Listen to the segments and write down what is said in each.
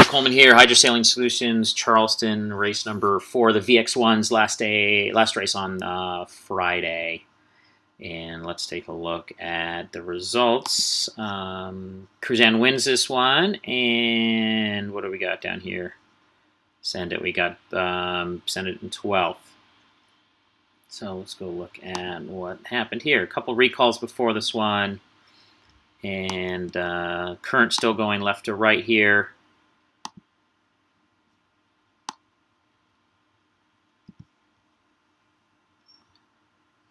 Coleman here, Hydrosailing Solutions, Charleston, race number 4, the VX1's last race on Friday. And let's take a look at the results. Cruzan wins this one, and what do we got down here? Send it. We got send it in 12th. So let's go look at what happened here. A couple recalls before this one, and current still going left to right here.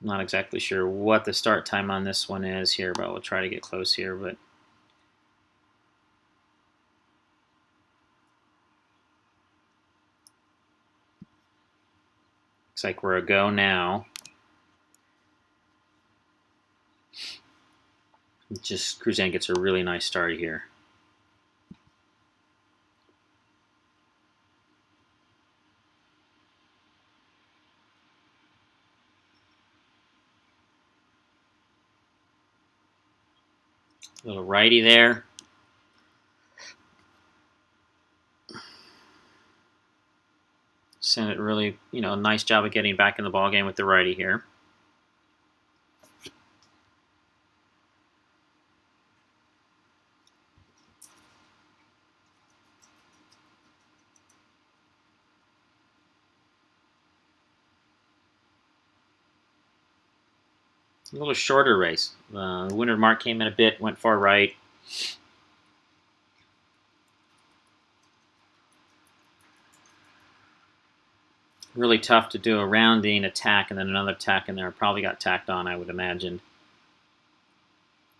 I'm not exactly sure what the start time on this one is here, but we'll try to get close here. But looks like we're a go now. Just Cruzan gets a really nice start here. Little righty there. Sent it really, nice job of getting back in the ball game with the righty here. A little shorter race. The windward mark came in a bit, went far right. Really tough to do a rounding attack and then another attack in there. Probably got tacked on, I would imagine.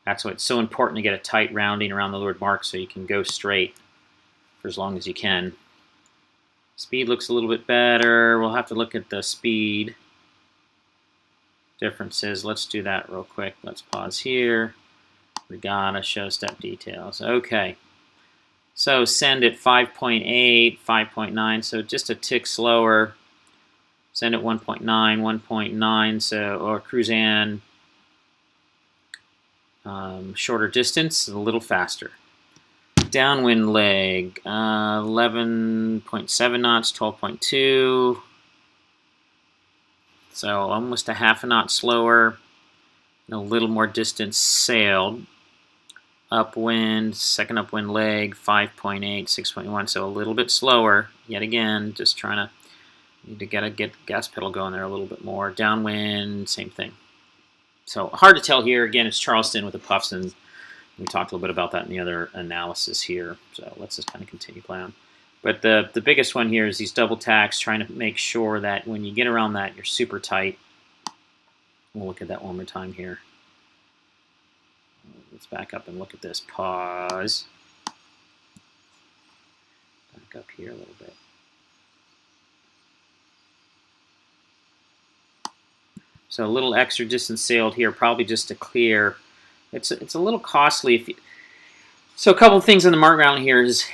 That's why it's so important to get a tight rounding around the leeward mark so you can go straight for as long as you can. Speed looks a little bit better. We'll have to look at the speed differences. Let's do that real quick. Let's pause here. Regatta, show step details. Okay. So send at 5.8, 5.9, so just a tick slower. Send at 1.9, 1.9, so, or Cruzan, shorter distance, a little faster. Downwind leg, 11.7 knots, 12.2. So almost a half a knot slower, and a little more distance sailed. Upwind, second upwind leg, 5.8, 6.1, so a little bit slower. Yet again, just trying to, need to get the gas pedal going there a little bit more. Downwind, same thing. So hard to tell here. Again, it's Charleston with the puffs, and we talked a little bit about that in the other analysis here. So let's just kind of continue playing. But the biggest one here is these double tacks, trying to make sure that when you get around that, you're super tight. We'll look at that one more time here. Let's back up and look at this. Pause. Back up here a little bit. So a little extra distance sailed here, probably just to clear. It's a little costly. So a couple of things in the mark round here is,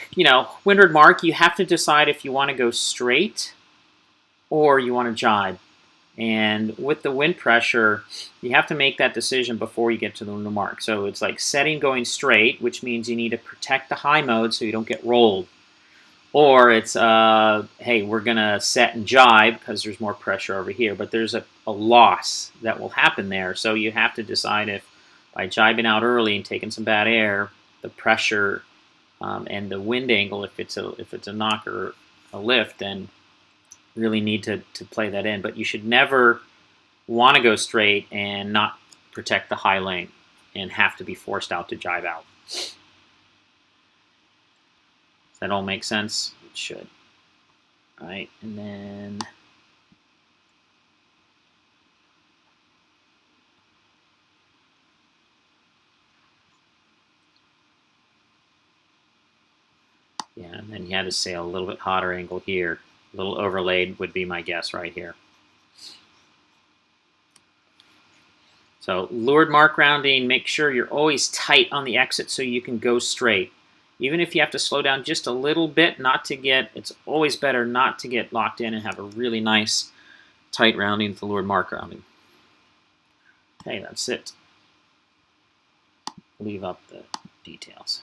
windward mark, you have to decide if you want to go straight or you want to jibe. And with the wind pressure, you have to make that decision before you get to the windward mark. So it's like setting going straight, which means you need to protect the high mode so you don't get rolled. Or it's, hey, we're going to set and jibe because there's more pressure over here. But there's a loss that will happen there. So you have to decide if by jibing out early and taking some bad air, the pressure and the wind angle, if it's a knock or a lift, then really need to play that in. But you should never want to go straight and not protect the high lane and have to be forced out to jibe out. Does that all make sense? It should. All right, and then and then you had to sail a little bit hotter angle here. A little overlaid would be my guess right here. So leeward mark rounding, make sure you're always tight on the exit so you can go straight. Even if you have to slow down just a little bit, it's always better not to get locked in and have a really nice tight rounding with the leeward mark rounding. Okay, that's it. Leave up the details.